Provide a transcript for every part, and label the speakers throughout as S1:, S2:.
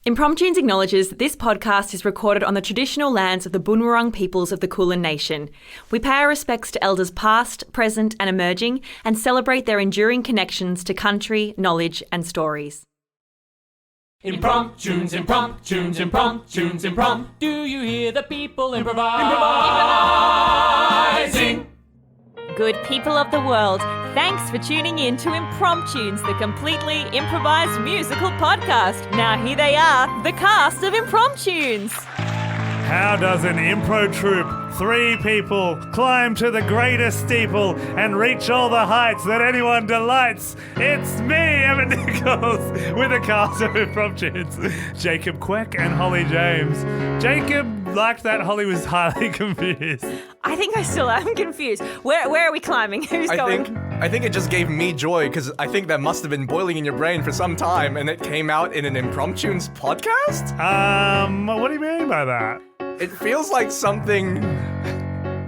S1: Impromptunes acknowledges that this podcast is recorded on the traditional lands of the Bunurong peoples of the Kulin Nation. We pay our respects to elders past, present and emerging and celebrate their enduring connections to country, knowledge and stories.
S2: Impromptunes, impromptunes, impromptunes, imprompt. Do you hear the people improvising?
S1: Good people of the world, thanks for tuning in to Impromptunes, the completely improvised musical podcast. Now here they are, the cast of Impromptunes.
S3: How does an impro troupe, 3 people, climb to the greatest steeple and reach all the heights that anyone delights? It's me, Emmet Nichols, with a cast of Impromptunes, Jacob Kuek and Hollie James. Jacob liked that Hollie was highly confused.
S1: I think I still am confused. Where are we climbing? Who's going?
S4: I think it just gave me joy because I think that must have been boiling in your brain for some time and it came out in an Impromptunes podcast?
S3: What do you mean by that?
S4: It feels like something...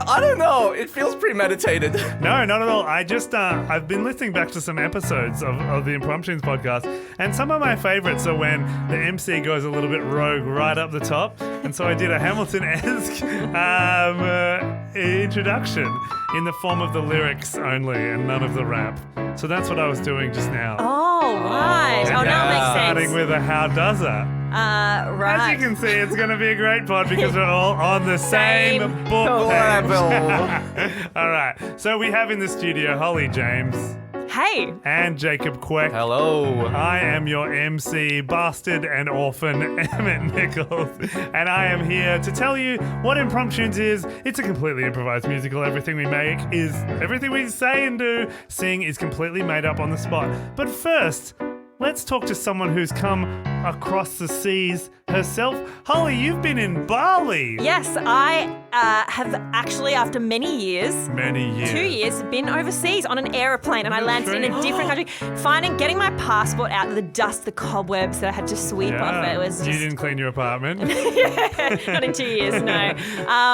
S4: I don't know. It feels premeditated.
S3: No, not at all. I've been listening back to some episodes of the Impromptunes podcast, and some of my favorites are when the MC goes a little bit rogue right up the top, and so I did a Hamilton-esque introduction in the form of the lyrics only and none of the rap. So that's what I was doing just now.
S1: Oh, right. Oh, now it makes sense.
S3: Starting with a how does it?
S1: Right.
S3: As you can see, it's going to be a great pod because we're all on the same book
S4: level.
S3: All right. So we have in the studio Hollie James.
S1: Hey.
S3: And Jacob Kuek.
S4: Hello.
S3: I am your MC, bastard and orphan, Emmet Nichols. And I am here to tell you what Impromptunes is. It's a completely improvised musical. Everything we make is, everything we say and do, sing is completely made up on the spot. But first, let's talk to someone who's come across the seas herself. Hollie, you've been in Bali.
S1: Yes, I have actually, after many years, 2 years, been overseas on an aeroplane, and I landed in a different country. Getting my passport out of the dust, the cobwebs that I had to sweep off it was just...
S3: You didn't clean your apartment?
S1: Yeah, not in 2 years, no.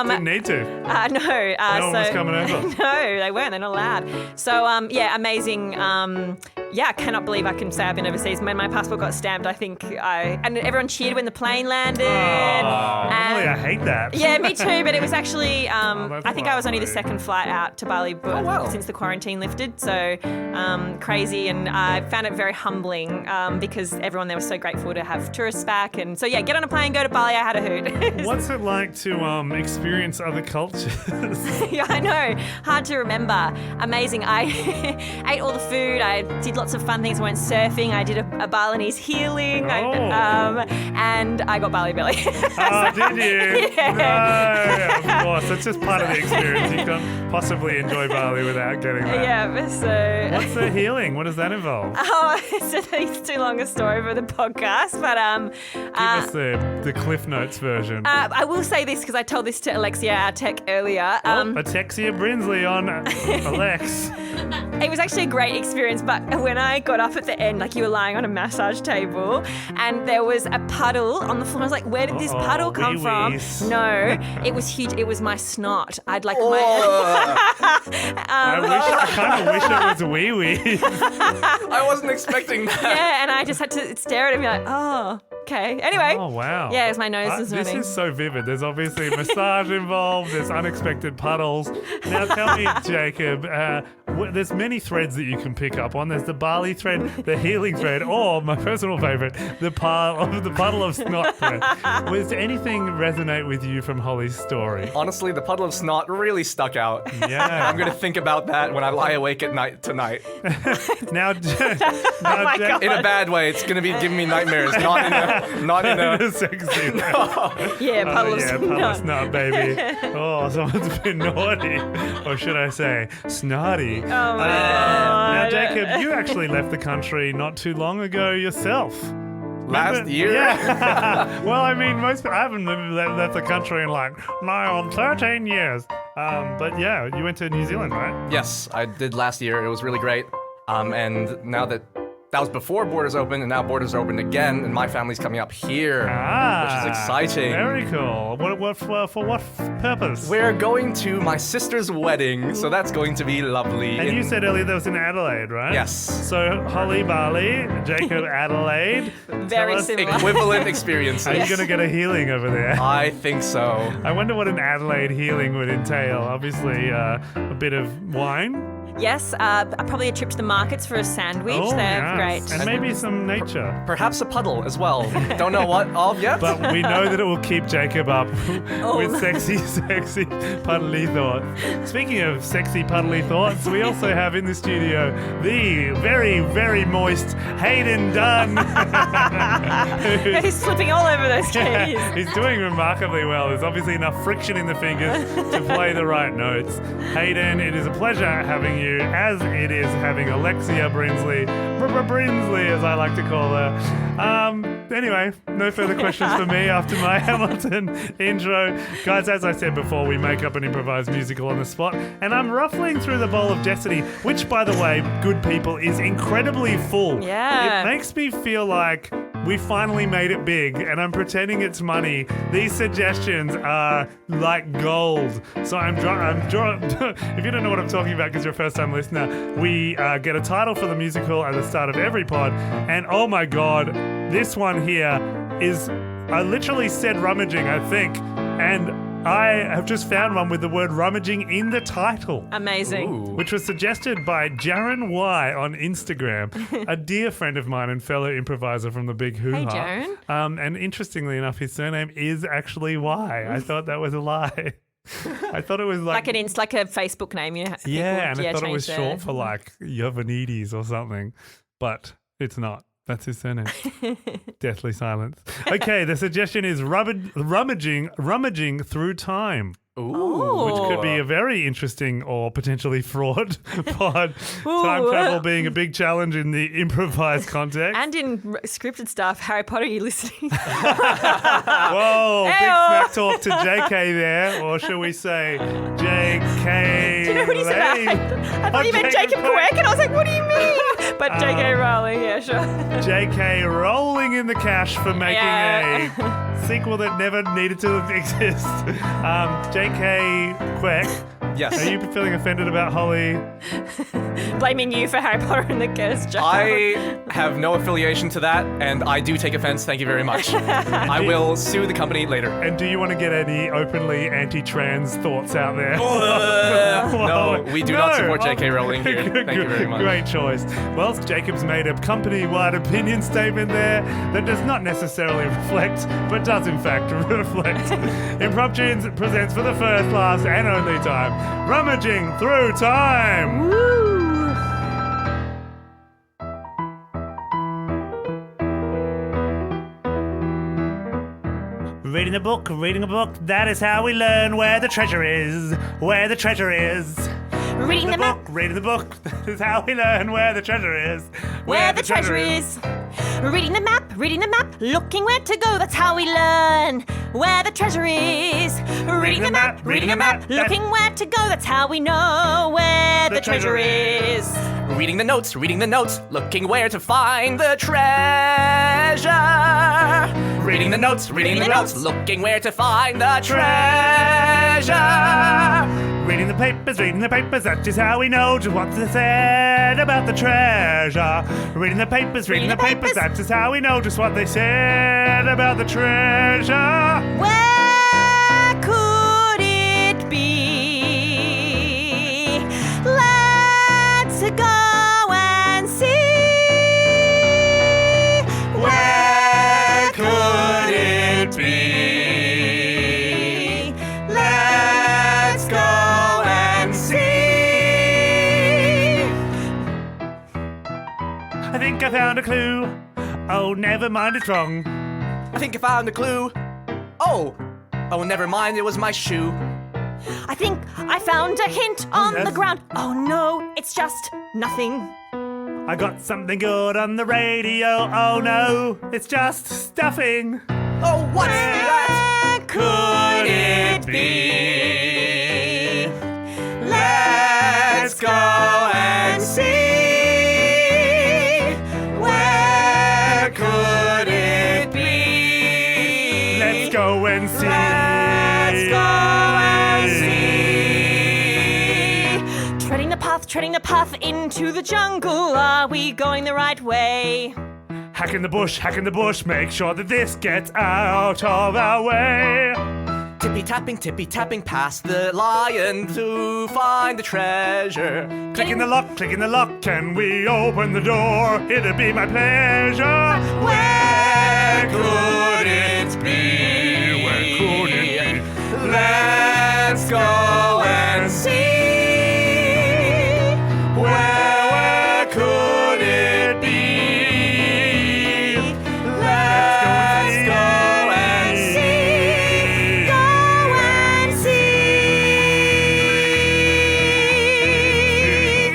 S3: Didn't need to.
S1: No.
S3: No one was coming over.
S1: No, they weren't. They're not allowed. So, amazing. I cannot believe I can say I've been overseas. When my passport got stamped, I think and everyone cheered when the plane landed.
S3: Hollie, I hate that.
S1: Yeah, me too, but it was actually, I think I was only the second flight out to Bali since the quarantine lifted, so crazy, and I found it very humbling because everyone there was so grateful to have tourists back, and so get on a plane, go to Bali, I had a hoot.
S3: What's it like to experience other cultures?
S1: Yeah, I know. Hard to remember. Amazing. I ate all the food, I did lots of fun things. I went surfing, I did a Balinese healing, and I got Bali belly.
S3: Oh, did you?
S1: Yeah.
S3: No, of course. That's just part of the experience. You can't possibly enjoy Bali without getting that.
S1: Yeah, so...
S3: What's the healing? What does that involve?
S1: Oh, it's too long a story for the podcast, but...
S3: Give us the Cliff Notes version.
S1: I will say this, because I told this to Alexia, our tech, earlier.
S3: Alexia Brinsley on Alex.
S1: It was actually a great experience, but when I got up at the end, you were lying on a massage table, and there was a puddle on the floor. I was like, where did this puddle come from? No, it was huge. It was my snot. I'd my...
S3: I kind of wish it was wee-wee.
S4: I wasn't expecting that.
S1: Yeah, and I just had to stare at it and be like, oh... Okay. Anyway.
S3: Oh, wow.
S1: Yeah, it was my nose was
S3: This
S1: running.
S3: is so vivid. There's obviously a massage involved. There's unexpected puddles. Now tell me, Jacob, there's many threads that you can pick up on. There's the Bali thread, the healing thread, or my personal favorite, the puddle of snot thread. Was anything resonate with you from Hollie's story?
S4: Honestly, the puddle of snot really stuck out.
S3: Yeah.
S4: I'm going to think about that when I lie awake at night tonight.
S3: Now,
S1: God.
S4: In a bad way. It's going to be giving me nightmares, not in a
S3: sexy.
S1: Yeah, puddle of snot.
S3: Puddle of snot, baby. Oh, someone's been naughty. Or should I say, snotty.
S1: Oh, my God.
S3: Now, Jacob, you actually left the country not too long ago yourself.
S4: last year.
S3: Yeah. Well, I mean, I haven't left the country in 13 years. But yeah, you went to New Zealand, right?
S4: Yes, I did last year. It was really great. And now that that was before borders opened, and now borders are opened again, and my family's coming up here, which is exciting.
S3: Very cool. For what purpose?
S4: We're going to my sister's wedding, so that's going to be lovely.
S3: And you said earlier that was in Adelaide, right?
S4: Yes.
S3: So Hollie, Bali, Jacob, Adelaide.
S1: Very similar.
S4: Equivalent experiences.
S3: Are you going to get a healing over there?
S4: I think so.
S3: I wonder what an Adelaide healing would entail. Obviously, a bit of wine.
S1: Yes, probably a trip to the markets for a sandwich.
S3: Oh,
S1: They're
S3: yes.
S1: great.
S3: And maybe some nature.
S4: Perhaps a puddle as well. Don't know what of yet.
S3: But we know that it will keep Jacob up with sexy puddly thoughts. Speaking of sexy puddly thoughts, we also have in the studio the very, very moist Hayden Dunn.
S1: He's slipping all over those keys.
S3: He's doing remarkably well. There's obviously enough friction in the fingers to play the right notes. Hayden, it is a pleasure having you, as it is having Alexia Brinsley, Brinsley as I like to call her. Anyway, no further questions for me after my Hamilton intro. Guys, as I said before, we make up an improvised musical on the spot, and I'm ruffling through the Bowl of Destiny, which, by the way, good people, is incredibly full.
S1: Yeah.
S3: It makes me feel like we finally made it big, and I'm pretending it's money. These suggestions are like gold. So I'm if you don't know what I'm talking about because you're a first-time listener, we get a title for the musical at the start of every pod, and oh my god, this one here is, I literally said rummaging, I think, and I have just found one with the word rummaging in the title.
S1: Amazing.
S3: Which was suggested by Jaron Y on Instagram, a dear friend of mine and fellow improviser from the Big Hoo-Ha.
S1: Hey, Jaron.
S3: And interestingly enough, his surname is actually Y. I thought that was a lie. I thought it was like
S1: a Facebook name, you know.
S3: yeah, and I thought it was
S1: change
S3: short for like Yovanides or something, but it's not. That's his surname. Deathly silence. Okay, the suggestion is rummaging through time.
S4: Ooh.
S3: Which could be a very interesting or potentially fraught pod. Time travel being a big challenge in the improvised context.
S1: And in scripted stuff. Harry Potter, are you listening?
S3: Whoa, big smack talk to JK there, or shall we say JK?
S1: Do you know what he said? I thought you meant Jacob Kuek, and I was like, what do you mean? But JK Rowling, yeah, sure.
S3: JK rolling in the cash for making a sequel that never needed to exist. JK Kuek.
S4: Yes.
S3: Are you feeling offended about Hollie?
S1: Blaming you for Harry Potter and the Cursed Child.
S4: I have no affiliation to that, and I do take offense. Thank you very much. I will sue the company later.
S3: And do you want to get any openly anti-trans thoughts out there?
S4: No, we do not support J.K. Rowling here. Thank you very much.
S3: Great choice. Well, Jacob's made a company-wide opinion statement there that does not necessarily reflect, but does in fact reflect. Impromptunes presents for the first, last, and only time, Rummaging Through Time.
S1: Woo!
S3: Reading a book, that is how we learn where the treasure is, where the treasure is.
S1: Reading the map,
S3: reading the book, that is how we learn where the treasure is,
S1: where the treasure is. Reading the map, looking where to go, that's how we learn where the treasure is. Reading the map, looking where to go, that's how we know where the treasure is.
S4: Reading the notes, looking where to find the treasure. Reading the notes, looking where to find the treasure.
S3: Reading the papers, that is how we know just what they said about the treasure. Reading the papers, that is how we know just what they said about the treasure.
S1: Where could it be? Let's go and see.
S3: Where could it be? Let's go and see. I think I found a clue. Oh, never mind, it's wrong.
S4: I think I found a clue. Oh, never mind, it was my shoe.
S1: I think I found a hint on the ground. Oh no, it's just nothing.
S3: I got something good on the radio. Oh no, it's just stuffing.
S4: Oh, what's that?
S3: Could it be? Let's go and see. go and see.
S1: Let's go and see. Treading the path into the jungle. Are we going the right way?
S3: Hacking the bush, make sure that this gets out of our way.
S4: Tippy tapping past the lion to find the treasure.
S3: Clicking the lock, can we open the door? It'll be my pleasure.
S4: Where could it be?
S3: Where could it be?
S4: Let's go and see. Where could it be? Let's go and see. Go and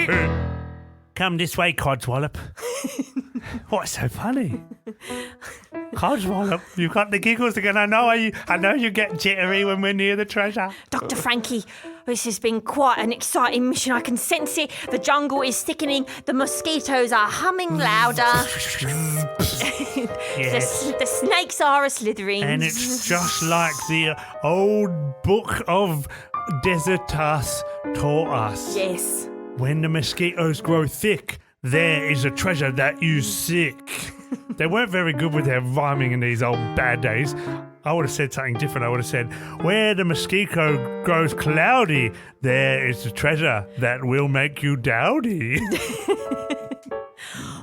S4: see.
S3: Come this way, Codswallop. What's so funny? Codswallop, you've got the giggles again. I know you get jittery when we're near the treasure.
S1: Dr. Frankie, this has been quite an exciting mission. I can sense it. The jungle is thickening. The mosquitoes are humming louder.
S3: Yes.
S1: The snakes are a-slithering.
S3: And it's just like the old book of Desertas taught us.
S1: Yes.
S3: When the mosquitoes grow thick, there is a treasure that you seek. They weren't very good with their rhyming in these old bad days. I would have said something different. I would have said, where the mosquito grows cloudy, there is a treasure that will make you dowdy.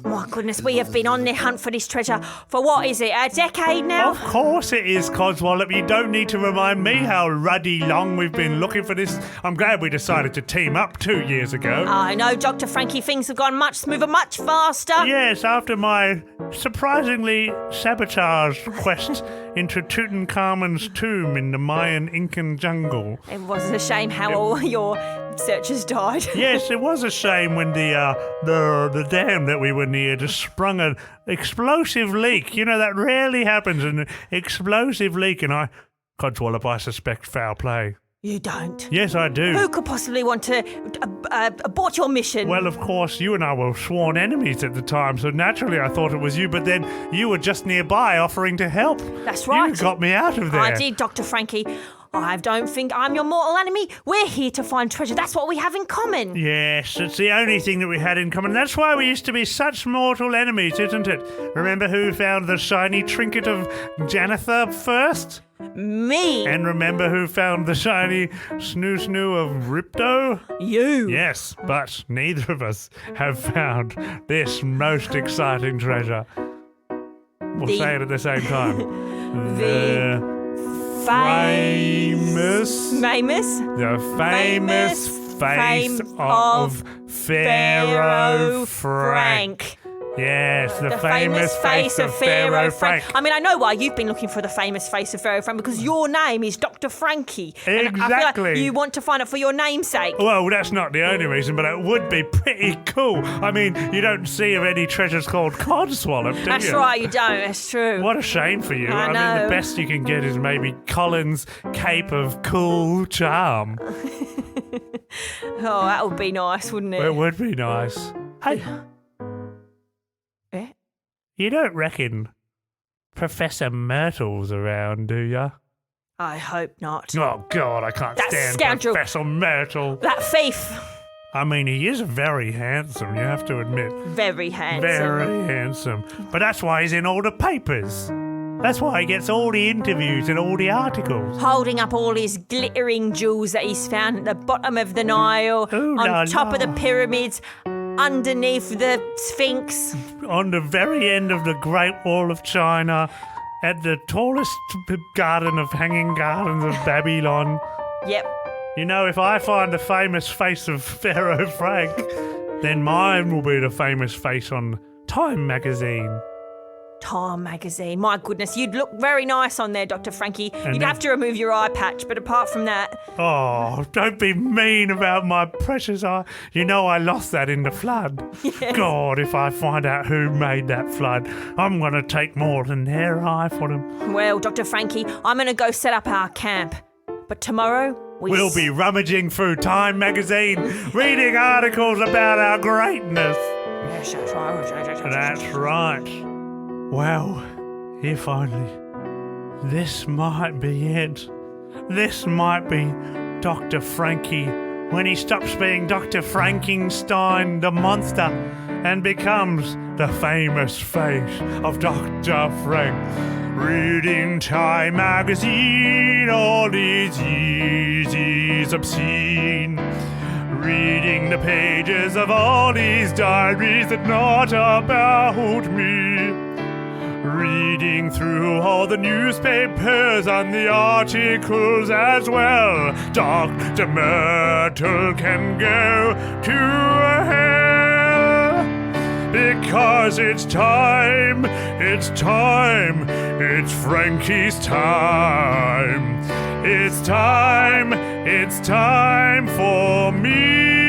S1: My goodness, we have been on the hunt for this treasure for what is it, a decade now?
S3: Of course it is, Codswallop. You don't need to remind me how ruddy long we've been looking for this. I'm glad we decided to team up 2 years ago.
S1: I know, Dr. Frankie, things have gone much smoother, much faster.
S3: Yes, after my surprisingly sabotaged quest into Tutankhamun's tomb in the Mayan Incan jungle.
S1: It was a shame how all your searchers died.
S3: Yes, it was a shame when the dam that we were near just sprung an explosive leak. You know, that rarely happens, an explosive leak, and Codswallop, I suspect foul play.
S1: You don't.
S3: Yes, I do.
S1: Who could possibly want to abort your mission?
S3: Well, of course, you and I were sworn enemies at the time, so naturally I thought it was you, but then you were just nearby offering to help.
S1: That's right.
S3: You got me out of there.
S1: I did, Dr. Frankie. I don't think I'm your mortal enemy. We're here to find treasure. That's what we have in common.
S3: Yes, it's the only thing that we had in common. That's why we used to be such mortal enemies, isn't it? Remember who found the shiny trinket of Janitha first?
S1: Me.
S3: And remember who found the shiny snoo of Ripto?
S1: You.
S3: Yes, but neither of us have found this most exciting treasure. We'll say it at the same time. The famous face of Ferro Frank. Yes, the famous face of Ferro Frank.
S1: I mean, I know why you've been looking for the famous face of Ferro Frank, because your name is Dr. Frankie. And I feel like you want to find it for your namesake.
S3: Well, that's not the only reason, but it would be pretty cool. I mean, you don't see of any treasures called Codswallop, do you?
S1: That's right, you don't. That's true.
S3: What a shame for you.
S1: I know.
S3: mean, the best you can get is maybe Colin's Cape of Cool Charm.
S1: Oh, that would be nice, wouldn't it?
S3: It would be nice. Hey. You don't reckon Professor Mertyl's around, do ya?
S1: I hope not.
S3: Oh, God, I can't
S1: That
S3: stand
S1: scoundrel.
S3: Professor Mertyl.
S1: That thief.
S3: I mean, he is very handsome, you have to admit.
S1: Very handsome.
S3: Very handsome. But that's why he's in all the papers. That's why he gets all the interviews and all the articles.
S1: Holding up all his glittering jewels that he's found at the bottom of the Nile,
S3: Ooh,
S1: on top of the pyramids, underneath the Sphinx.
S3: On the very end of the Great Wall of China, at the tallest garden of hanging gardens of Babylon.
S1: Yep.
S3: You know, if I find the famous face of Ferro Frank, then mine will be the famous face on Time magazine.
S1: Time magazine. My goodness, you'd look very nice on there, Dr. Frankie. You'd have to remove your eye patch, but apart from that...
S3: Oh, don't be mean about my precious eye. You know I lost that in the flood.
S1: Yes.
S3: God, if I find out who made that flood, I'm going to take more than their eye for them.
S1: Well, Dr. Frankie, I'm going to go set up our camp. But tomorrow...
S3: We'll be rummaging through Time magazine, reading articles about our greatness.
S1: Yes, that's right.
S3: That's right. Well, if only. This might be it. This might be Dr. Frankie when he stops being Dr. Frankenstein the monster and becomes the famous face of Dr. Frank. Reading Time magazine all these years is obscene. Reading the pages of all these diaries that not about me. Reading through all the newspapers and the articles as well. Dr. Mertyl can go to hell. Because it's time, it's Frankie's time. It's time for me.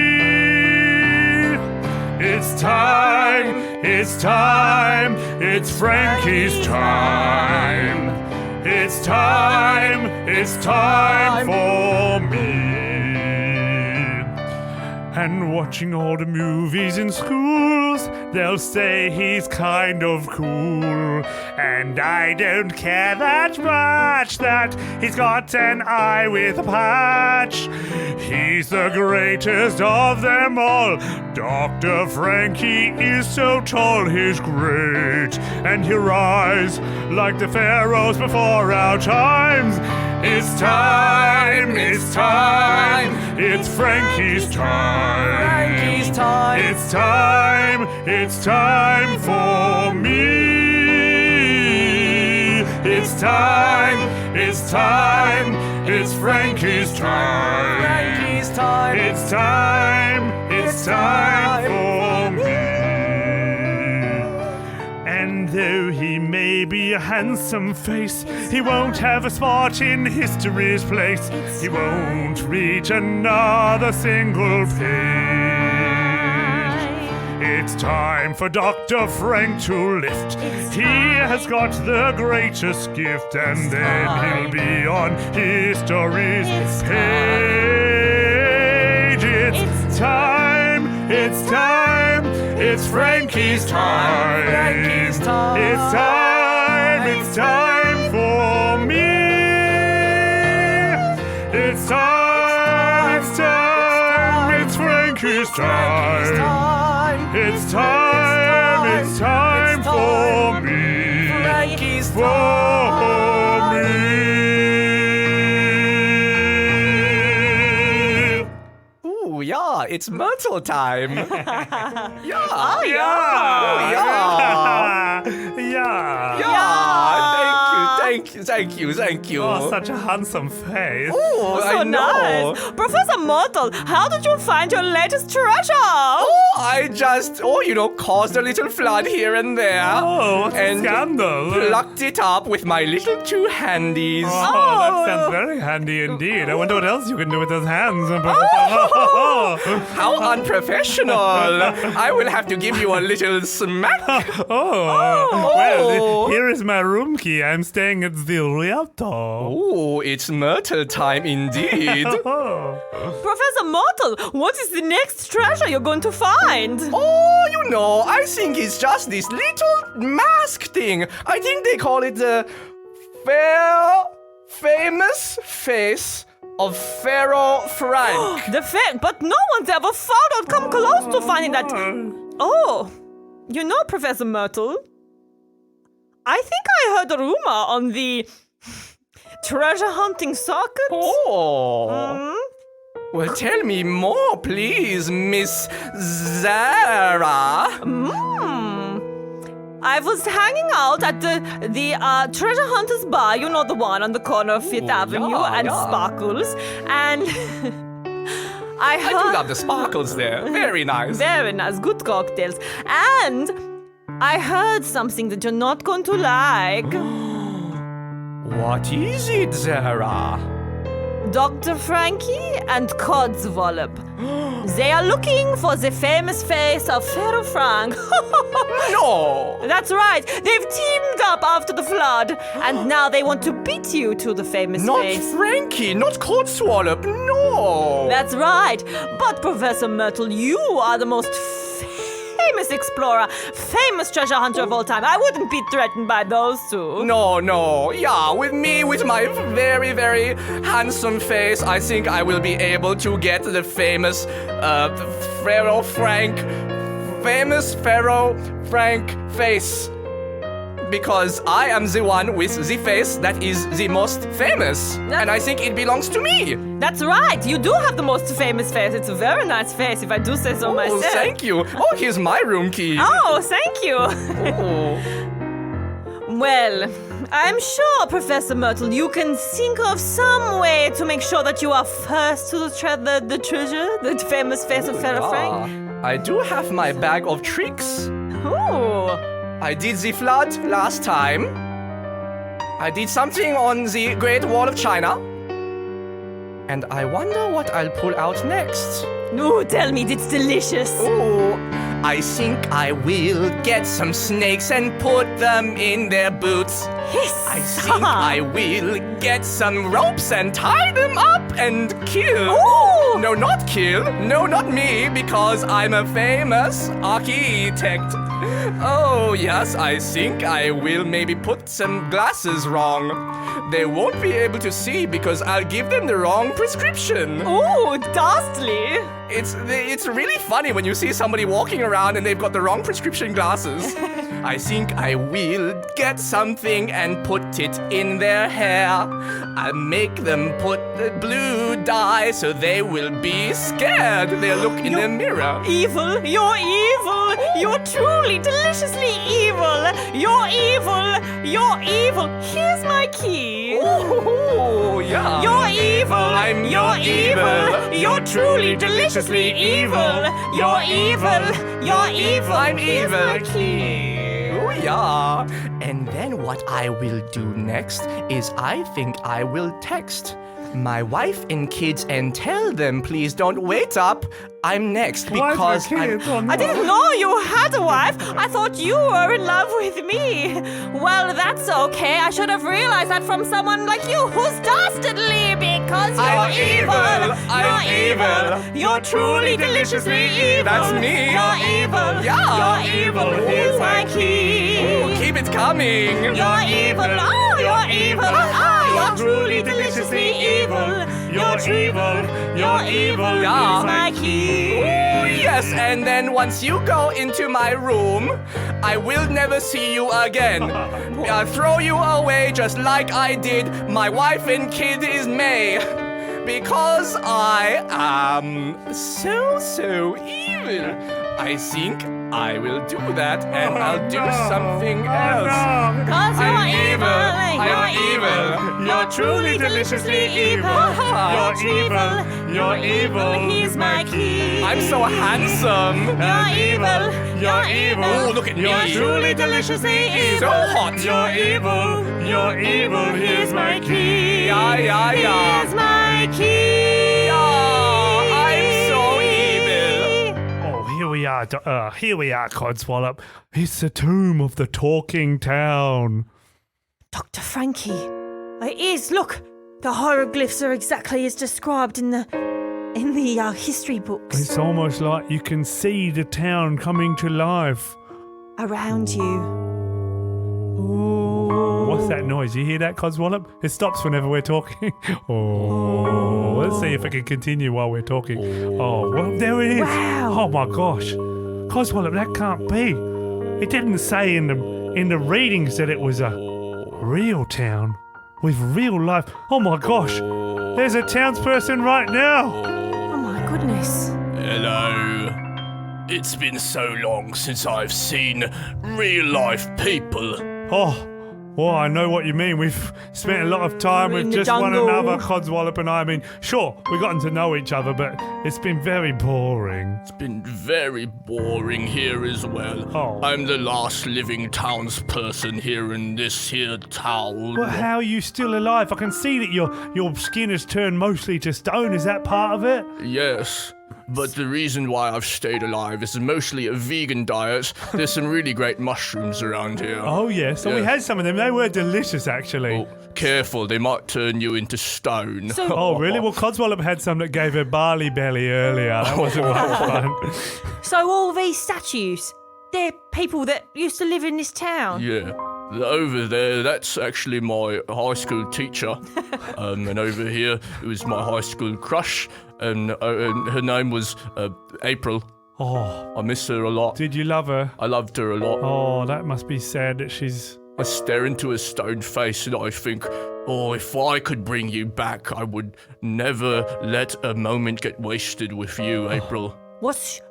S3: It's Frankie's time. It's time for me. And watching all the movies in schools, they'll say he's kind of cool. And I don't care that much that he's got an eye with a patch. He's the greatest of them all. Dr. Frankie is so tall, he's great. And he rise like the pharaohs before our times. It's Frankie's time. It's time for me. It's Frankie's time. It's time for me. And though he may be a handsome face, he won't have a spot in history's place. He won't reach another single page. It's time for Dr. Frank to lift. He has got the greatest gift, and then he'll be on history's page. It's time. It's Frankie's time. It's time for me. It's Frankie's time. It's time for me.
S4: Ooh, yeah, it's Mertyl time. Yeah.
S1: Oh,
S4: Thank you.
S3: Oh, such a handsome face.
S4: Oh,
S1: so
S4: I know.
S1: nice. Professor Mertyl, how did you find your latest treasure?
S4: I just, caused a little flood here and there.
S3: Oh, what's a
S4: and
S3: scandal?
S4: Plucked it up with my little two handies.
S3: Oh, that sounds very handy indeed. I wonder what else you can do with those hands.
S4: How unprofessional. I will have to give you a little smack.
S3: Well, here is my room key. I'm staying at the Rialto.
S4: Oh, it's Mertyl time indeed.
S1: Professor Mertyl, what is the next treasure you're going to find?
S4: Oh, I think it's just this little mask thing. I think they call it the famous face of Ferro Frank.
S1: But no one's ever found or come close to finding that. Oh, Professor Mertyl, I think I heard a rumor on the treasure hunting circuit.
S4: Oh. Well, tell me more, please, Miss Zara.
S1: I was hanging out at the Treasure Hunters Bar, the one on the corner of Fifth Avenue and Sparkles, and I
S4: do love the sparkles there. Very nice.
S1: Very nice, good cocktails. And I heard something that you're not going to like.
S4: What is it, Zara?
S1: Dr. Frankie and Codswallop. They are looking for the famous face of Ferro Frank.
S4: No!
S1: That's right. They've teamed up after the flood, and now they want to beat you to the famous face.
S4: Not Frankie, not Codswallop, no!
S1: That's right. But Professor Mertyl, you are the most famous explorer, famous treasure hunter of all time. I wouldn't be threatened by those two.
S4: No. Yeah, with me, with my very, very handsome face, I think I will be able to get the famous Ferro Frank face. Because I am the one with the face that is the most famous. And I think it belongs to me.
S1: That's right. You do have the most famous face. It's a very nice face, if I do say so myself.
S4: Oh, thank you. Oh, here's my room key.
S1: Oh, thank you.
S4: Oh.
S1: Well, I'm sure, Professor Mertyl, you can think of some way to make sure that you are first to the treasure, the famous face of Ferro Frank.
S4: I do have my bag of tricks.
S1: Oh.
S4: I did the flood last time. I did something on the Great Wall of China. And I wonder what I'll pull out next.
S1: No, tell me it's delicious.
S4: Oh, I think I will get some snakes and put them in their boots.
S1: Yes.
S4: I think I will get some ropes and tie them up and kill.
S1: Ooh.
S4: No, not kill. No, not me, because I'm a famous architect. Oh, yes, I think I will maybe put some glasses wrong. They won't be able to see because I'll give them the wrong prescription.
S1: Oh, dastardly.
S4: It's really funny when you see somebody walking around and they've got the wrong prescription glasses. I think I will get something and put it in their hair. I'll make them put the blue dye so they will be scared. They'll look in the mirror.
S1: Evil. You're evil. You're truly deliciously evil. You're evil. You're evil. Here's my key.
S4: Oh, yeah.
S1: You're evil.
S4: You're evil.
S1: You're truly deliciously evil. You're evil. You're evil.
S4: I'm
S1: Here's
S4: evil.
S1: my key.
S4: Oh, yeah. And then what I will do next is I think I will text my wife and kids and tell them, please don't wait up. I'm next because
S1: I didn't know you had a wife. I thought you were in love with me. Well, that's okay. I should have realized that from someone like you who's dastardly because you're evil.
S4: I'm evil.
S1: You're truly deliciously evil.
S4: That's me.
S1: You're evil.
S4: Yeah.
S1: You're evil. Here's my key.
S4: Ooh, keep it coming.
S1: You're evil. Oh, you're evil. Oh, you're truly deliciously evil. You're evil. You're evil.
S4: Yeah.
S1: Here's my key.
S4: Oh, yes, and then once you go into my room, I will never see you again. I'll throw you away just like I did my wife and kid is May. Because I am so evil. I think I will do that and I'll do something else.
S1: Cause
S4: I'm
S1: you're
S4: evil.
S1: You're
S4: I'm evil.
S1: You're truly deliciously evil. You're evil.
S3: You're evil.
S1: Here's my key.
S4: I'm so handsome.
S1: You're evil. You're evil.
S4: Oh, look at me.
S1: You're truly deliciously evil.
S4: So hot.
S3: You're evil. You're evil. Here's my key.
S4: Yeah.
S1: Here's my key.
S4: I'm so evil.
S3: Oh, here we are, Codswallop. It's the tomb of the talking town.
S1: Dr. Frankie. It is. Look, the hieroglyphs are exactly as described in the history books.
S3: It's almost like you can see the town coming to life.
S1: Around you.
S3: What's that noise? You hear that, Codswallop? It stops whenever we're talking. Oh, let's see if I can continue while we're talking. Oh, well, there it is.
S1: Wow.
S3: Oh my gosh, Codswallop, that can't be. It didn't say in the readings that it was a real town with real life. Oh my gosh, there's a townsperson right now.
S1: Oh my goodness.
S5: Hello. It's been so long since I've seen real-life people.
S3: Oh, well, I know what you mean. We've spent a lot of time
S1: We're in
S3: with
S1: the
S3: just one
S1: jungle.
S3: another, Codswallop and I. I mean, sure, we've gotten to know each other, but it's been very boring.
S5: It's been very boring here as well.
S3: Oh.
S5: I'm the last living townsperson here in this here town.
S3: But how are you still alive? I can see that your skin has turned mostly to stone. Is that part of it?
S5: Yes, But the reason why I've stayed alive is mostly a vegan diet. There's some really great mushrooms around here.
S3: Oh, yeah. So we
S5: Yeah.
S3: had some of them. They were delicious, actually.
S5: Oh, careful, they might turn you into stone.
S3: Oh, really? Well, Codswallop had some that gave her barley belly earlier. That wasn't much fun.
S1: So all these statues, they're people that used to live in this town.
S5: Yeah. Over there, that's actually my high school teacher. And over here, it was my high school crush. And her name was April.
S3: Oh,
S5: I miss her a lot.
S3: did you love her?
S5: I loved her a lot.
S3: Oh, that must be sad that she's...
S5: I stare into her stone face and I think, oh, if I could bring you back, I would never let a moment get wasted with you, April.
S1: What's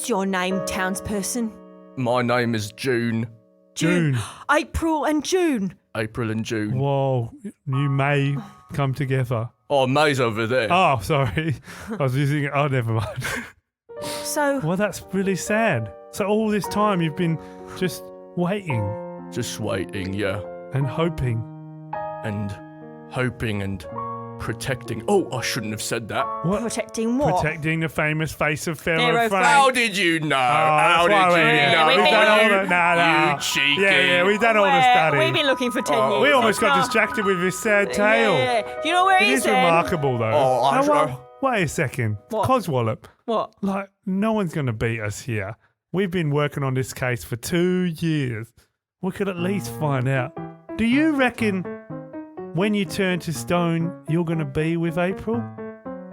S1: your name, townsperson?
S5: My name is June.
S3: June.
S1: April and June.
S5: April and June.
S3: Whoa, you may come together.
S5: Oh, May's over there.
S3: Oh, sorry. I was using it. Oh, never mind.
S1: So,
S3: Well, that's really sad. So all this time you've been just waiting
S5: Just waiting, yeah.
S3: and hoping.
S5: And hoping and protecting. Oh, I shouldn't have said that.
S3: What?
S1: protecting what?
S3: Protecting the famous face of Ferro
S1: Ferro
S3: Frank.
S5: How did you know?
S3: Oh,
S5: How
S3: that's why
S5: did
S3: we're
S5: you
S3: here.
S5: know?
S1: We've
S3: We've done all the... Nah.
S5: You cheeky.
S3: Yeah, we've done all the study.
S1: We've been looking for 10 years.
S3: We almost got
S1: That's
S3: distracted with his sad tale.
S1: Yeah. Do you know where
S3: It
S1: he
S3: is
S1: is then?
S3: remarkable, though.
S5: Oh, I'm
S3: well, wait a second.
S1: What?
S3: Codswallop,
S1: What?
S3: like, no one's going to beat us here. We've been working on this case for 2 years. We could at least find out. Do you reckon when you turn to stone, you're going to be with April?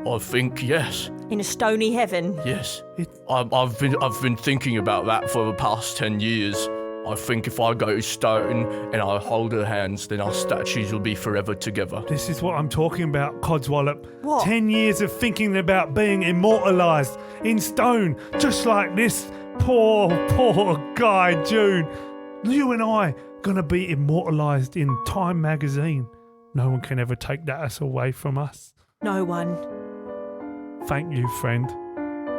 S5: I think yes.
S1: In a stony heaven.
S5: Yes.
S3: It-
S5: I've been thinking about that for the past 10 years. I think if I go stone and I hold her hands, then our statues will be forever together.
S3: This is what I'm talking about, Codswallop.
S1: What?
S3: 10 years of thinking about being immortalised in stone, just like this poor guy, June. You and I gonna be immortalised in Time magazine. No one can ever take that away from us.
S1: No one.
S3: Thank you, friend.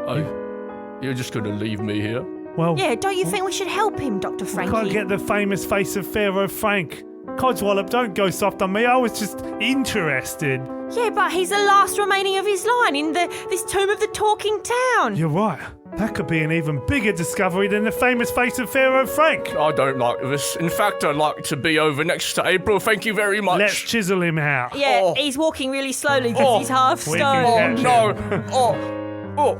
S5: Oh, you're just going to leave me here?
S3: Well,
S1: Yeah, don't you think we should help him, Dr.
S3: we
S1: Frankie?
S3: can't get the famous face of Ferro Frank. Codswallop, don't go soft on me. I was just interested.
S1: Yeah, but he's the last remaining of his line in this tomb of the talking town.
S3: You're right. That could be an even bigger discovery than the famous face of Ferro Frank.
S5: I don't like this. In fact, I'd like to be over next to April. Thank you very much.
S3: Let's chisel him out.
S1: Yeah,
S5: Oh.
S1: he's walking really slowly because
S5: Oh.
S1: he's half
S3: We
S1: stone.
S3: can
S5: Oh,
S3: catch
S5: no.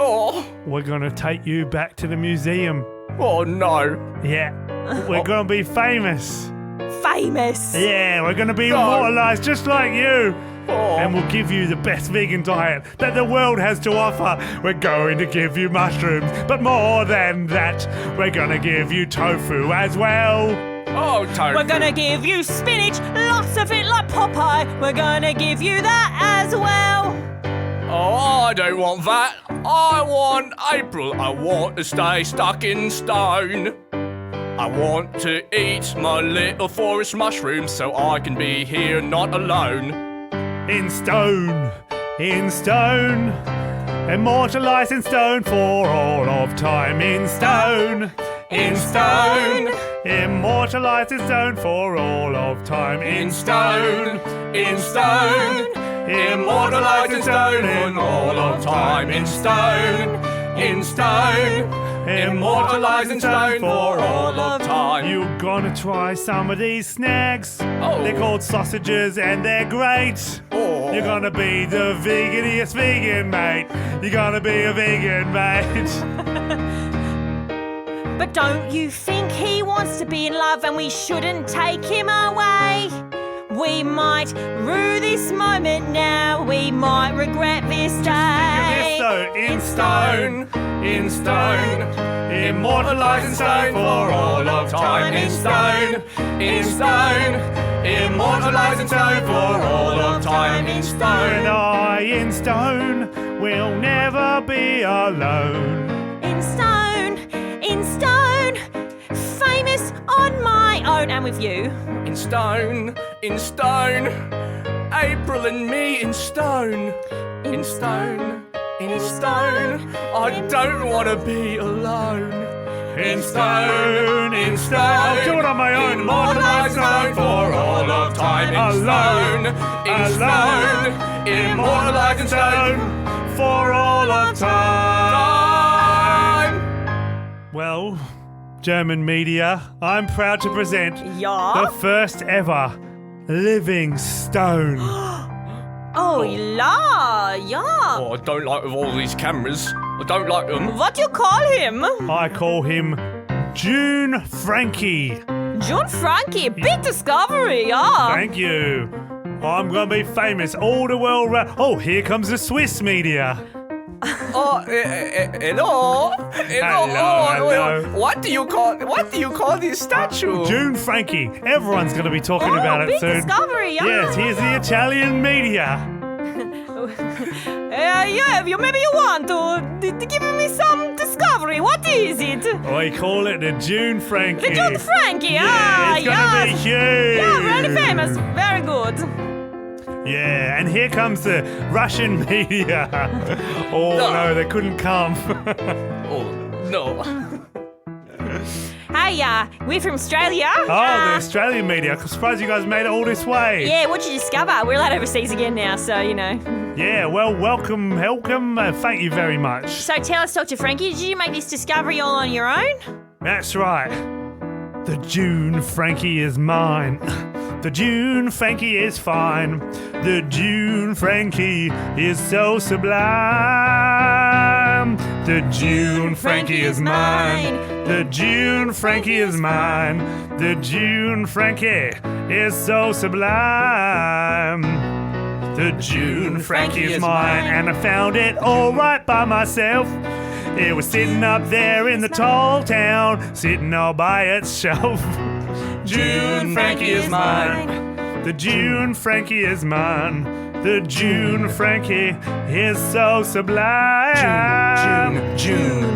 S5: Oh.
S3: We're gonna take you back to the museum.
S5: Oh, no.
S3: Yeah. We're gonna be famous.
S1: Famous.
S3: Yeah, we're gonna be immortalised just like you. And we'll give you the best vegan diet that the world has to offer. We're going to give you mushrooms, but more than that, we're gonna give you tofu as well.
S5: Oh, Toad.
S1: We're gonna give you spinach, lots of it like Popeye. We're gonna give you that as well.
S5: Oh, I don't want that. I want April. I want to stay stuck in stone. I want to eat my little forest mushrooms so I can be here not alone.
S3: In stone, immortalised in stone for all of time. In stone, immortalised in stone for all of time. In stone, immortalised in stone in all of time. In stone, immortalised in stone for all of time. You're gonna try some of these snacks.
S5: Oh.
S3: They're called sausages and they're great.
S5: Oh.
S3: You're gonna be the veganiest vegan, mate. You're gonna be a vegan, mate.
S1: But don't you think he wants to be in love and we shouldn't take him away? We might rue this moment now. We might regret this day.
S3: In stone, immortalised in stone for all of time. In stone, immortalised in stone for all of time. In stone, and I in stone will never be alone.
S1: In stone, famous on my own and with you.
S5: In stone, April and me in stone. In stone, I don't want to be alone. In stone, I'll do it on my own. Immortalised stone for all of time. In stone, immortalised in stone
S3: for all of time. Well, German media, I'm proud to present the first ever living stone.
S1: Oh, yeah.
S4: Oh, I don't like with all these cameras. I don't like them.
S1: What do you call him?
S3: I call him June Frankie.
S1: June Frankie, big discovery, yeah.
S3: Thank you. I'm gonna be famous all the world round. Oh, here comes the Swiss media.
S4: Oh, hello.
S3: Hello.
S4: What do you call this statue?
S3: June Frankie. Everyone's gonna be talking about it
S1: big
S3: soon.
S1: discovery, yeah.
S3: Yes, here's the Italian media.
S1: Maybe you want to give me some discovery. What is it?
S3: I call it the June Frankie.
S1: The June Frankie,
S3: Yeah, it's gonna be huge.
S1: Yeah, really famous. Very good.
S3: Yeah, and here comes the Russian media. Oh no, they couldn't come.
S4: Oh, no.
S1: Hey, we're from Australia.
S3: Oh, the Australian media. I'm surprised you guys made it all this way.
S1: Yeah, what'd you discover? We're allowed overseas again now, so, you know.
S3: Yeah, well, welcome. Thank you very much.
S1: So tell us, Dr. Frankie, did you make this discovery all on your own?
S3: That's right. The June Frankie is mine. The June Frankie is fine. The June Frankie is so sublime. The June Frankie is mine. The June Frankie is mine. The June Frankie is so sublime. The June Frankie is mine, and I found it all right by myself. It was sitting up there in the tall town, sitting all by itself. June Frankie is mine. The June Frankie is mine. The June Frankie is so sublime.
S4: June.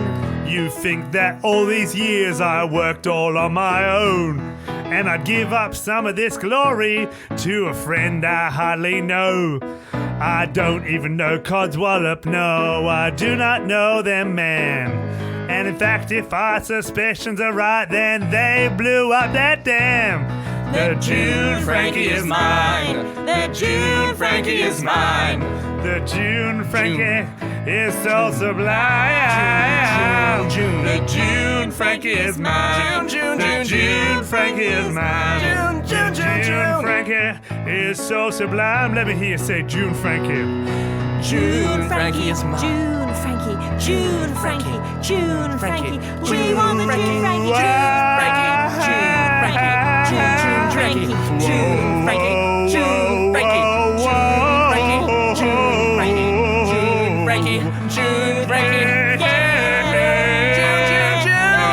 S3: You think that all these years I worked all on my own, and I'd give up some of this glory to a friend I hardly know. I don't even know Codswallop, no, I do not know them, man. And in fact, if our suspicions are right, then they blew up that dam. The June Frankie is mine.
S1: The June Frankie is mine.
S3: The June Frankie is so sublime. The June Frankie is mine. The June Frankie is mine. The June Frankie is so sublime. Let me hear you say June Frankie.
S4: June Frankie is mine.
S1: June Frankie, June Frankie, June Frankie. We want the June Frankie,
S4: June Frankie, June Frankie, June Frankie, June Frankie, June Frankie, June Frankie,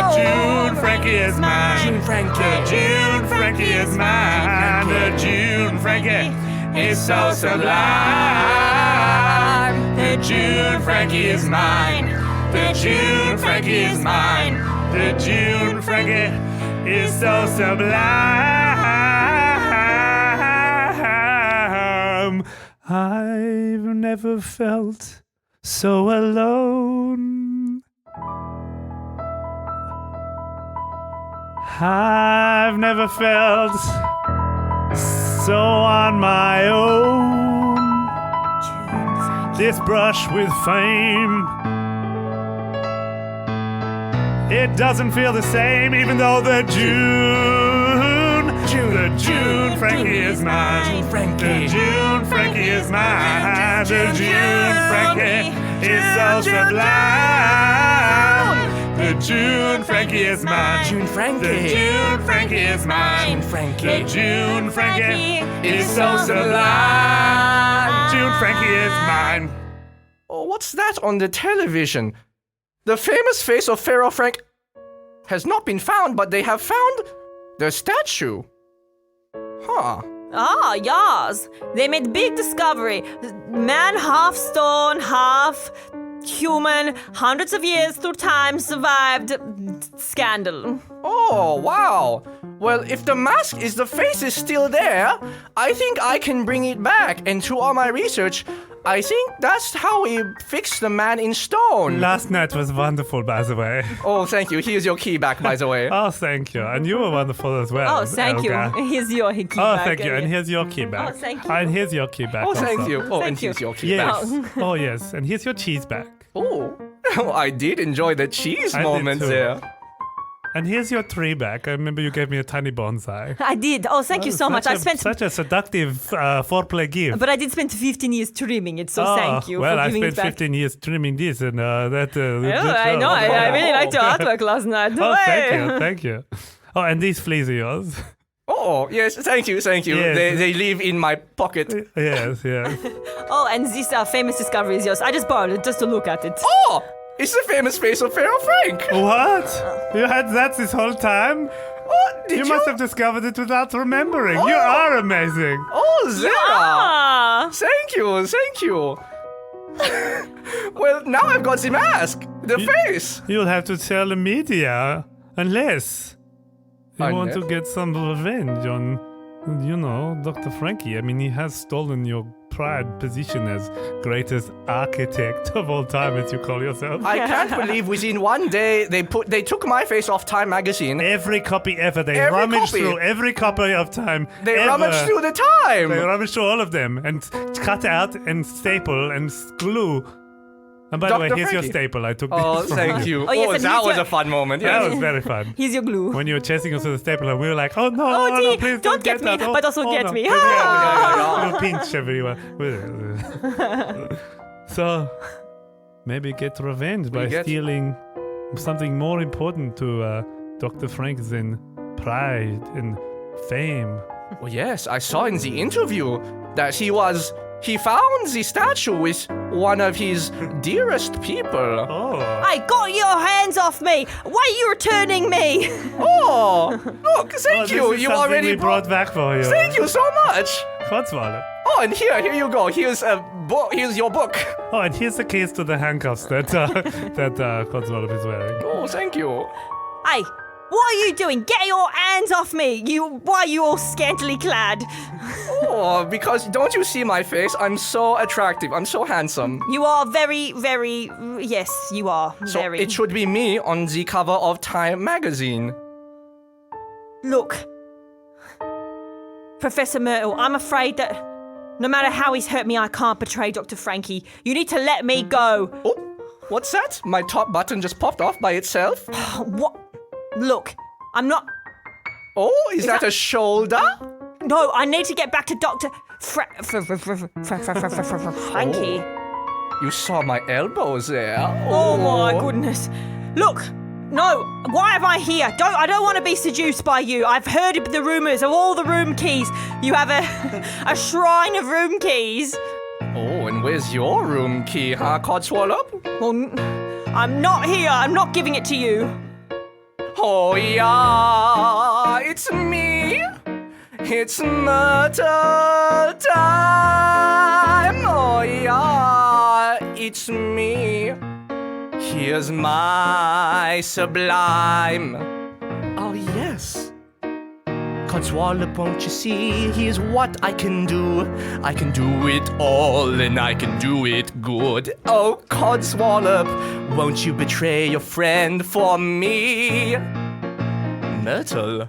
S3: June Frankie is mine.
S4: June Frankie,
S3: June Frankie is mine. The June Frankie is so sublime. The June Frankie is mine. The June Frankie is mine. The June Frankie is so sublime. I've never felt so alone. I've never felt so on my own. This brush with fame, it doesn't feel the same, even though the June Frankie is mine. The June Frankie is mine. The June Frankie is so sublime. The June Frankie is mine.
S4: June Frankie.
S3: The June Frankie is mine. The June Frankie is so sublime. June Frankie is mine.
S4: Oh, what's that on the television? The famous face of Ferro Frank has not been found, but they have found the statue. Huh.
S1: Ah, yes. They made big discovery. Man half stone, half human, hundreds of years through time survived scandal.
S4: Oh, wow. Well, if the face is still there, I think I can bring it back. And through all my research, I think that's how we fixed the man in stone.
S3: Last night was wonderful, by the way.
S4: Oh, thank you. Here's your key back, by the way.
S3: Oh, thank you. And you were wonderful as well.
S1: Oh, thank
S3: Elga.
S1: you. Here's your key
S3: Oh,
S1: back.
S3: thank you. And here's your key back.
S1: Oh, thank you.
S3: And here's your key back.
S4: Oh, thank
S3: also.
S4: you. Oh, and
S1: Thank you.
S4: here's your key back.
S3: Yes. Oh, yes. And here's your cheese back.
S4: Oh, I did enjoy the cheese
S3: I did
S4: moment
S3: too.
S4: there.
S3: And here's your tree back. I remember you gave me a tiny bonsai.
S1: I did. Oh, thank you so much. I spent,
S3: such a seductive foreplay gift.
S1: but I did spend 15 years trimming it. So thank you
S3: well,
S1: for
S3: I
S1: giving
S3: spent
S1: it back.
S3: 15 years trimming this, and that.
S1: Oh, I know. I really liked your artwork last night.
S3: Oh, thank
S1: Hey.
S3: you, thank you. Oh, and these fleas are yours.
S4: Oh, yes, thank you.
S3: Yes.
S4: They live in my pocket.
S3: Yes.
S1: Oh, and this famous discovery is yours. I just borrowed it just to look at it.
S4: Oh, it's the famous face of Ferro Frank.
S3: What? You had that this whole time?
S4: Oh, did
S3: You must have discovered it without remembering. You
S4: Oh.
S3: are amazing.
S4: Oh, Zara.
S1: Ah!
S4: Thank you. Well, now I've got the mask, the face.
S3: You'll have to tell the media, unless you want to get some revenge on, Dr. Frankie. I mean, he has stolen your pride position as greatest architect of all time, as you call yourself.
S4: I can't believe within one day they took my face off Time magazine.
S3: Every copy ever. They
S4: Every
S3: rummaged
S4: copy.
S3: through every copy of Time.
S4: They
S3: ever.
S4: rummaged through the Time.
S3: They rummaged through all of them and cut out and staple and glue. And by the way,
S4: Dr.
S3: here's your
S4: Frankie.
S3: staple. I took
S4: Oh,
S3: this from
S4: thank you.
S1: Oh, yes, and
S4: that
S1: here's
S4: was
S1: your-
S4: a fun moment.
S3: That
S4: Yes.
S3: was very fun.
S1: Here's your glue.
S3: When you were chasing us with the stapler, we were like, oh no,
S1: Oh,
S3: no,
S1: dear,
S3: please
S1: don't get me,
S3: that.
S1: but also get
S3: no.
S1: me.
S3: Yeah, we'll pinch everyone. So, maybe get revenge by
S4: get-
S3: stealing something more important to Dr. Frank than pride and fame.
S4: Oh, yes, I saw in the interview that he found the statue with one of his dearest people.
S3: Oh.
S1: Hey, got your hands off me! Why are you returning me?
S4: Oh, look, thank
S3: This
S4: you.
S3: is
S4: You
S3: something
S4: already
S3: we brought back for you.
S4: Thank you so much.
S3: Codswallop.
S4: Oh, and here you go. Here's a book. Here's your book.
S3: Oh, and here's the keys to the handcuffs that Codswallop is wearing.
S4: Oh, thank you.
S1: Hey, what are you doing? Get your hands off me! Why are you all scantily clad?
S4: Oh, because don't you see my face? I'm so attractive. I'm so handsome.
S1: You are very, very. Yes, you are.
S4: So
S1: very.
S4: it should be me on the cover of Time magazine.
S1: Look, Professor Mertyl, I'm afraid that no matter how he's hurt me, I can't betray Dr. Frankie. You need to let me go.
S4: Oh, what's that? My top button just popped off by itself.
S1: What? Look, I'm not.
S4: Oh, is that a shoulder?
S1: No, I need to get back to Dr. Frankie.
S4: You saw my elbows there.
S1: Oh my goodness. Look, no, why am I here? I don't want to be seduced by you. I've heard the rumors of all the room keys. You have a shrine of room keys.
S4: Oh, and where's your room key, huh, Codswallop?
S1: Well, I'm not here. I'm not giving it to you.
S4: Oh yeah, it's me. It's Mertyl time. Oh yeah, it's me. Here's my sublime. Oh yes. Codswallop, won't you see? Here's what I can do. I can do it all and I can do it good. Oh, Codswallop, won't you betray your friend for me? Mertyl.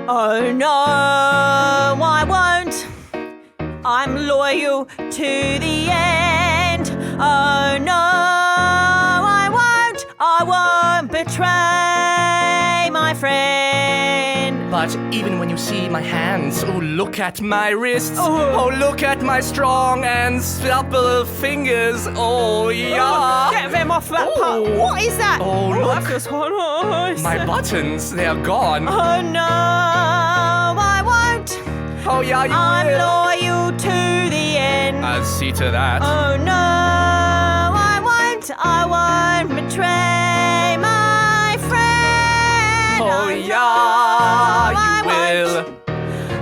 S1: Oh no, I won't. I'm loyal to the end. Oh no, I won't betray my friend.
S4: But even when you see my hands, oh, look at my wrists. Oh, look at my strong and supple fingers. Oh, yeah.
S1: Get them off that part. What is that?
S4: Oh, look.
S1: That feels so nice.
S4: My buttons, they're gone.
S1: Oh no, I won't.
S4: Oh, yeah, you
S1: I'm
S4: will.
S1: loyal to the end.
S4: I'll see to that.
S1: Oh no, I won't betray my friend.
S4: Oh, yeah, you will.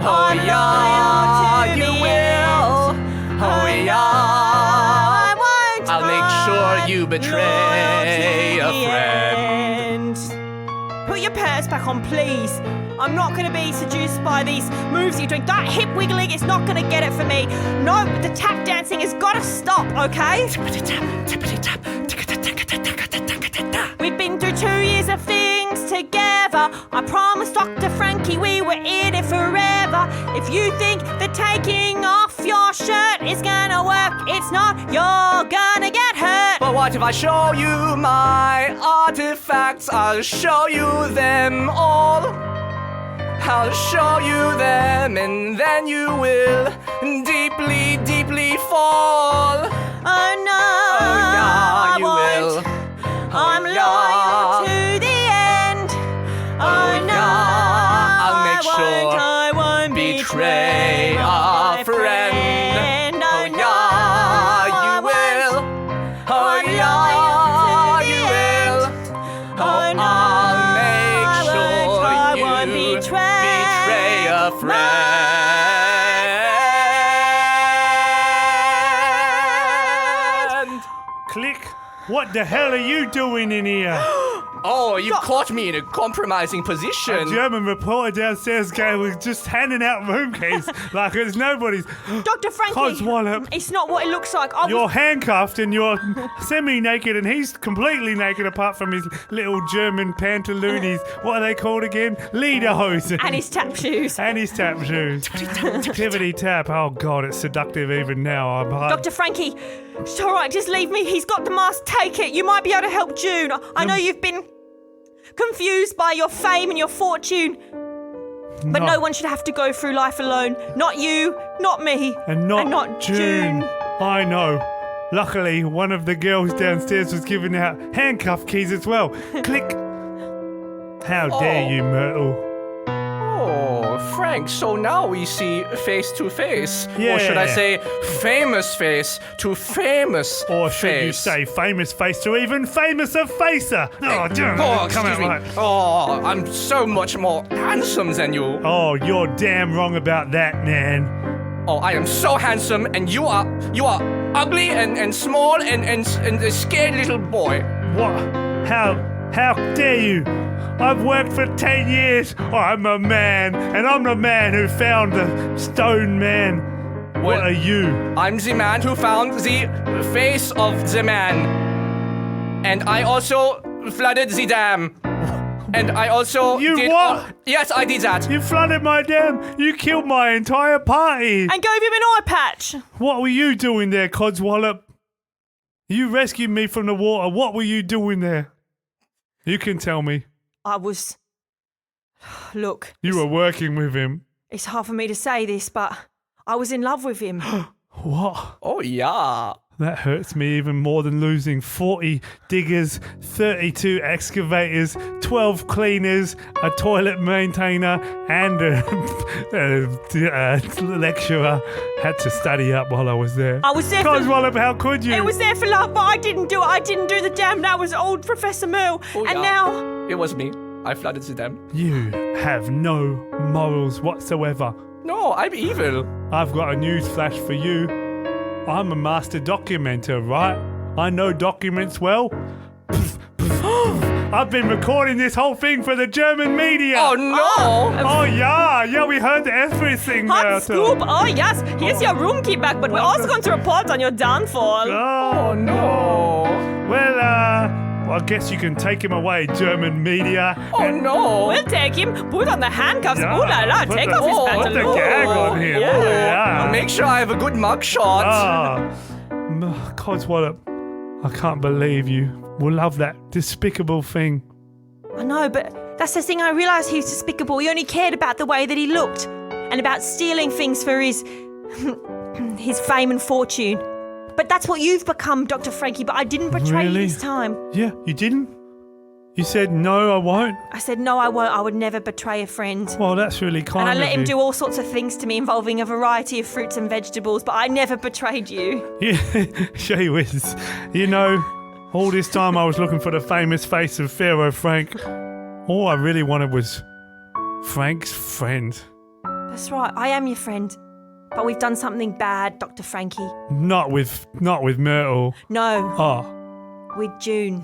S4: Oh,
S1: I'm
S4: yeah,
S1: loyal to
S4: you
S1: the
S4: will.
S1: end.
S4: Oh,
S1: no,
S4: yeah.
S1: I won't.
S4: I'll make sure you
S1: I'm
S4: betray
S1: loyal
S4: a
S1: to the
S4: friend.
S1: end. put your pants back on, please? I'm not going to be seduced by these moves you're doing. That hip wiggling is not going to get it for me. No, the tap dancing has got to stop, okay?
S4: Tippity-tap.
S1: We've been through 2 years of things together. I promised Dr. Frankie we were in it forever. If you think that taking off your shirt is gonna work, it's not. You're gonna get hurt.
S4: But what if I show you my artifacts? I'll show you them all. I'll show you them, and then you will deeply, deeply fall.
S1: Oh no,
S4: Oh yeah, you
S1: I
S4: will.
S1: won't. I'm loyal to the end. Oh no,
S4: I'll make sure
S1: I won't
S4: betray
S1: my
S4: a friend.
S1: Oh
S4: yeah, you will. Oh yeah, you will.
S1: Oh no,
S4: I'll make sure
S1: I
S4: you
S1: won't
S4: betray a friend.
S3: Click. What the hell are you doing in here?
S4: Oh, you caught me in a compromising
S3: A
S4: position.
S3: German reporter downstairs was just handing out room keys like it's nobody's.
S1: Dr. Frankie,
S3: Codswallop.
S1: it's not what it looks like.
S3: You're handcuffed and you're semi-naked and he's completely naked apart from his little German pantaloonies. What are they called again? Lederhosen.
S1: And his tap shoes.
S3: And his tap shoes. Tippity tap. Oh God, it's seductive even now. I'm hard.
S1: Dr. Frankie, it's all right, just leave me. He's got the mask. Take it. You might be able to help June. I know you've been confused by your fame and your fortune, but no one should have to go through life alone. Not you, not me,
S3: And not
S1: June.
S3: I know. Luckily, one of the girls downstairs was giving out handcuff keys as well. Click. How dare you, Mertyl?
S4: Oh, Frank, so now we see face to face.
S3: Yeah.
S4: Or should I say famous face to famous
S3: Or should
S4: face?
S3: you say famous face to even famous of facer? Oh, damn,
S4: Oh,
S3: come out
S4: excuse me.
S3: right.
S4: Oh, I'm so much more handsome than you.
S3: Oh, you're damn wrong about that, man.
S4: Oh, I am so handsome, and you are ugly and small and a scared little boy.
S3: What? How dare you? I've worked for 10 years. I'm a man, and I'm the man who found the stone man. What
S4: Well-
S3: are you?
S4: I'm the man who found the face of the man. And I also flooded the dam. And I also
S3: You
S4: did...
S3: what?
S4: Yes, I did that.
S3: You flooded my dam. You killed my entire party.
S1: And gave him an eye patch.
S3: What were you doing there, Codswallop? You rescued me from the water. What were you doing there? You can tell me.
S1: I was... Look,
S3: You were working with him.
S1: it's hard for me to say this, but I was in love with him.
S3: What?
S4: Oh, yeah.
S3: That hurts me even more than losing 40 diggers, 32 excavators, 12 cleaners, a toilet maintainer, and a lecturer. Had to study up while I was there.
S1: I was there for...
S3: Codswallop, how could you?
S1: It was there for love, but I didn't do it. I didn't do the dam. That was old Professor Mill.
S4: Oh,
S1: And
S4: yeah.
S1: now...
S4: It was me. I flooded the dam.
S3: You have no morals whatsoever.
S4: No, I'm evil.
S3: I've got a news flash for you. I'm a master documenter, right? I know documents well. I've been recording this whole thing for the German media.
S4: Oh, no.
S3: Oh yeah, we heard everything,
S1: Hot
S3: Mertyl.
S1: scoop! Oh yes, here's your room key back, but we're also going to report on your downfall.
S3: Oh
S4: No.
S3: well, I guess you can take him away, German media.
S4: Oh, no.
S1: We'll take him, put on the handcuffs.
S3: Yeah,
S1: Ooh la la,
S3: put
S1: take
S3: the-
S1: off his
S3: put
S1: pants.
S3: the gag on him.
S1: Yeah.
S3: Oh, yeah.
S4: Make sure I have a good mugshot.
S3: Codswallop, I can't believe you will love that despicable thing.
S1: I know, but that's the thing. I realised he was despicable. He only cared about the way that he looked and about stealing things for his his fame and fortune. But that's what you've become, Dr. Frankie, but I didn't betray you
S3: Really?
S1: this time.
S3: Yeah, you didn't? You said, no, I won't?
S1: I said, no, I won't. I would never betray a friend.
S3: Well, that's really kind
S1: And I
S3: of
S1: let him
S3: you.
S1: do all sorts of things to me involving a variety of fruits and vegetables, but I never betrayed you.
S3: Yeah, gee whiz. You know, all this time I was looking for the famous face of Ferro Frank. All I really wanted was Frank's friend.
S1: That's right, I am your friend. But we've done something bad, Dr. Frankie.
S3: Not with Mertyl.
S1: No,
S3: Oh,
S1: with June.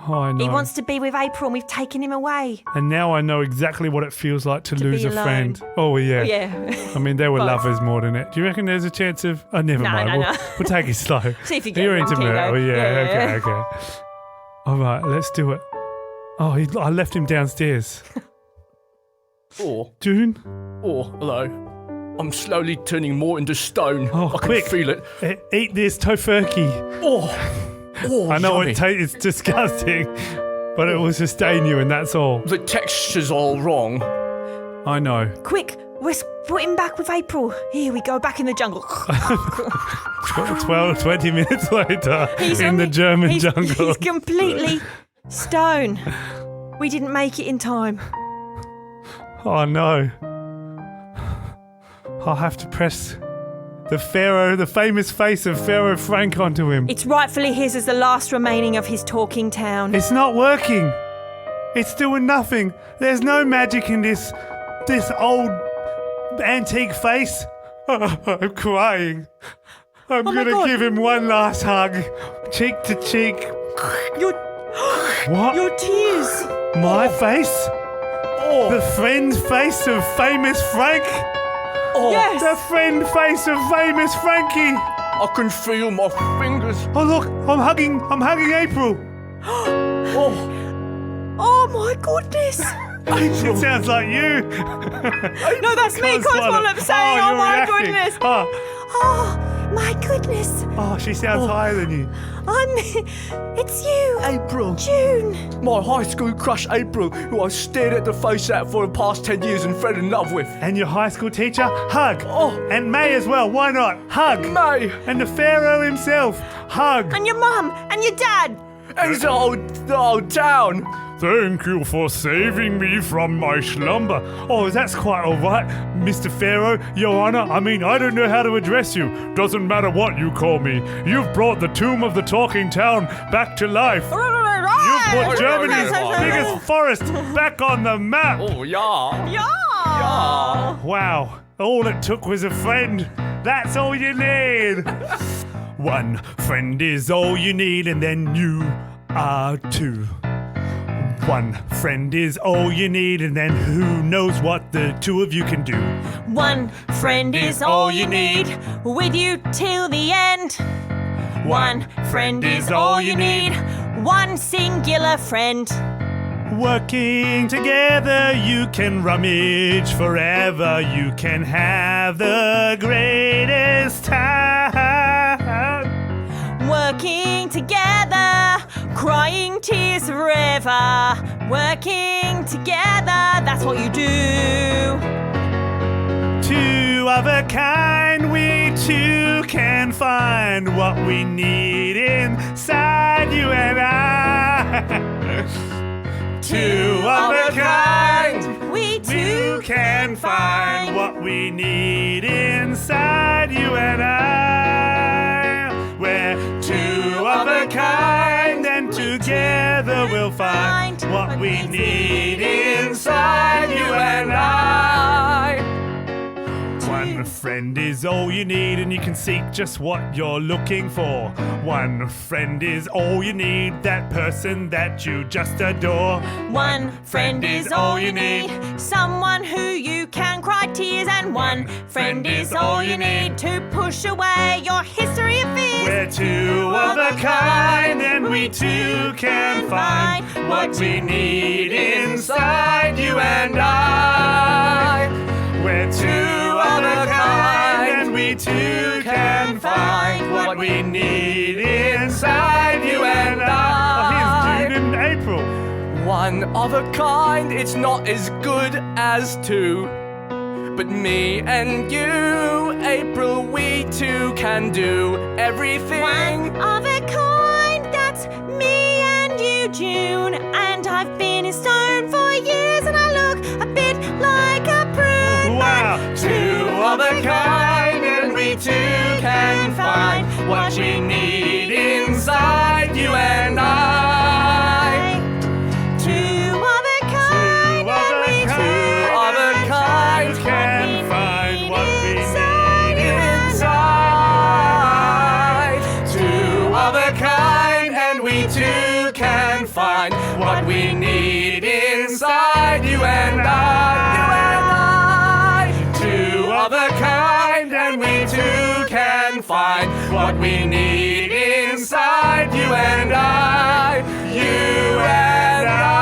S3: Oh, I know.
S1: He wants to be with April and we've taken him away.
S3: And now I know exactly what it feels like to lose
S1: be
S3: a
S1: alone.
S3: friend. Oh, yeah.
S1: Yeah.
S3: I mean, they were
S1: Both.
S3: lovers more than it. Do you reckon there's a chance of... Oh, never mind.
S1: no.
S3: We'll take it slow.
S1: See if you get
S3: You're
S1: one,
S3: into
S1: Kilo.
S3: Mertyl. Yeah,
S1: Yeah.
S3: okay. All right, let's do it. Oh, I left him downstairs.
S4: Oh,
S3: June?
S4: hello. I'm slowly turning more into stone.
S3: Oh,
S4: I can
S3: quick.
S4: feel it.
S3: Eat this tofurkey.
S4: Oh,
S3: I know
S4: yummy.
S3: it's disgusting, but it will sustain you and that's all.
S4: The texture's all wrong.
S3: I know.
S1: Quick, let's put him back with April. Here we go, back in the jungle.
S3: 20 minutes later in the German jungle.
S1: He's completely stone. We didn't make it in time.
S3: Oh no. I'll have to press the famous face of Ferro Frank onto him.
S1: It's rightfully his as the last remaining of his talking town.
S3: It's not working. It's doing nothing. There's no magic in this old antique face. I'm crying. I'm
S1: my
S3: gonna
S1: God.
S3: give him one last hug, cheek to cheek.
S1: Your
S3: What?
S1: your tears.
S3: My face? The friend face of famous Frank?
S1: Yes.
S3: The friend face of famous Frankie.
S4: I can feel my fingers.
S3: Oh look, I'm hugging April.
S1: Oh my goodness.
S3: It sounds like you.
S1: No, that's me, Codswallop, saying, oh
S3: you're
S1: my
S3: reacting.
S1: goodness.
S3: Oh,
S1: My goodness.
S3: she sounds higher than you.
S1: It's you.
S4: April.
S1: June.
S4: My high school crush April, who I stared at the face at for the past 10 years and fell in love with.
S3: And your high school teacher, hug.
S4: Oh.
S3: And May as well, why not? Hug.
S4: May.
S3: And the Pharaoh himself, hug.
S1: And your mum. And your dad.
S4: And the whole town.
S3: Thank you for saving me from my slumber. Oh, that's quite all right, Mr. Pharaoh, Your Honor. I mean, I don't know how to address you. Doesn't matter what you call me. You've brought the tomb of the talking town back to life. You've put Germany's biggest forest back on the map.
S4: Oh, yeah.
S1: Yeah.
S3: Wow, all it took was a friend. That's all you need. One friend is all you need, and then you are two. One friend is all you need, and then who knows what the two of you can do.
S1: One friend is all you need, with you till the end. One friend is all you need, one singular friend.
S3: Working together, you can rummage forever. You can have the greatest time.
S1: Working together, crying tears forever. Working together, that's what you do.
S3: Two of a kind, we two can find what we need inside you and I. Two of a kind,
S1: we
S3: two can find what we need inside you and I. We're two of a kind, and together we'll find what we need inside you and I. One friend is all you need, and you can seek just what you're looking for. One friend is all you need, that person that you just adore.
S1: One friend is all you need, someone who you can cry tears. And one friend is all you need to push away your history of fears.
S3: We're two of a kind, and we too can find what we need inside you and I. We're two of a kind, and we too can find what we need inside you and I. Here's June and April.
S4: One of a kind, it's not as good as two. But me and you, April, we two can do everything.
S1: One of a kind, that's me and you, June. And I've been in stone for years, and I look a bit like a prune.
S3: Wow.
S1: Two of a kind,
S3: and we too can find what we need inside you and I.
S1: Two of a kind, and we two
S4: of a kind
S3: can find what we
S1: inside
S3: need
S1: you and
S3: inside. Two of a kind, and we too can find
S4: find what we need inside you and I. Two of a kind, and we too can find what we need inside you and I. You and I.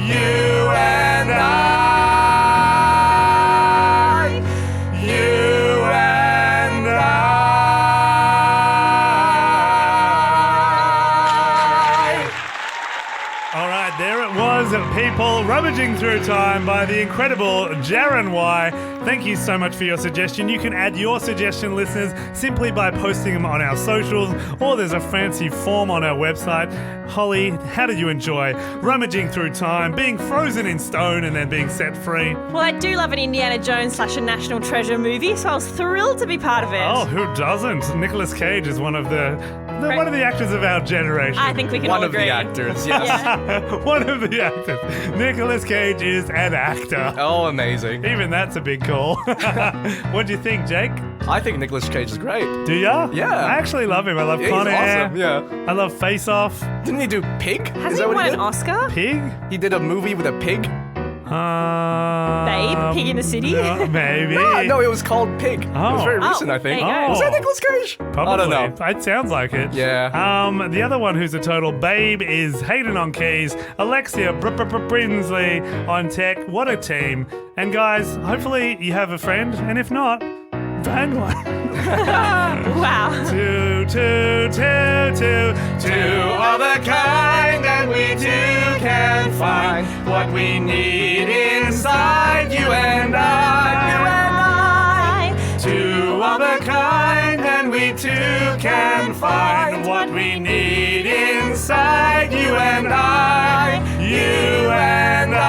S4: You and I. You and I.
S3: All right, there it was, people. Rummaging Through Time by the incredible Jaron Y. Thank you so much for your suggestion. You can add your suggestion, listeners, simply by posting them on our socials, or there's a fancy form on our website. Hollie, how did you enjoy rummaging through time, being frozen in stone and then being set free?
S1: Well, I do love an Indiana Jones / a National Treasure movie, so I was thrilled to be part of it.
S3: Oh, who doesn't? Nicholas Cage is one of the actors of our generation.
S1: I think we can all
S4: One of
S1: agree.
S4: the actors, yes.
S3: One of the actors. Nicholas Cage is an actor.
S4: Oh, amazing.
S3: Even that's a big call. What do you think, Jake?
S4: I think Nicolas Cage is great.
S3: Do ya?
S4: Yeah.
S3: I actually love him. I love
S4: Yeah,
S3: Con
S4: he's
S3: Air.
S4: awesome, yeah.
S3: I love Face Off.
S4: Didn't he do Pig?
S1: Has
S4: Is
S1: he
S4: that what
S1: won
S4: he
S1: an
S4: did?
S1: Oscar?
S3: Pig?
S4: He did a movie with a pig?
S1: Babe? Pig in the City?
S3: No, maybe.
S4: No, it was called Pig. It was very
S1: Oh,
S4: recent, I think.
S1: there you go.
S4: Was that Nicolas Cage?
S3: Probably.
S4: I don't know.
S3: It sounds like it.
S4: Yeah.
S3: The other one who's a total babe is Hayden on keys, Alexia Brinsley on tech. What a team. And guys, hopefully you have a friend, and if not, find one.
S1: Wow.
S3: Two of a kind, and we too can find what we need inside you and I. You and I. Two of a kind, and we too can find what we need inside you and I. You and I.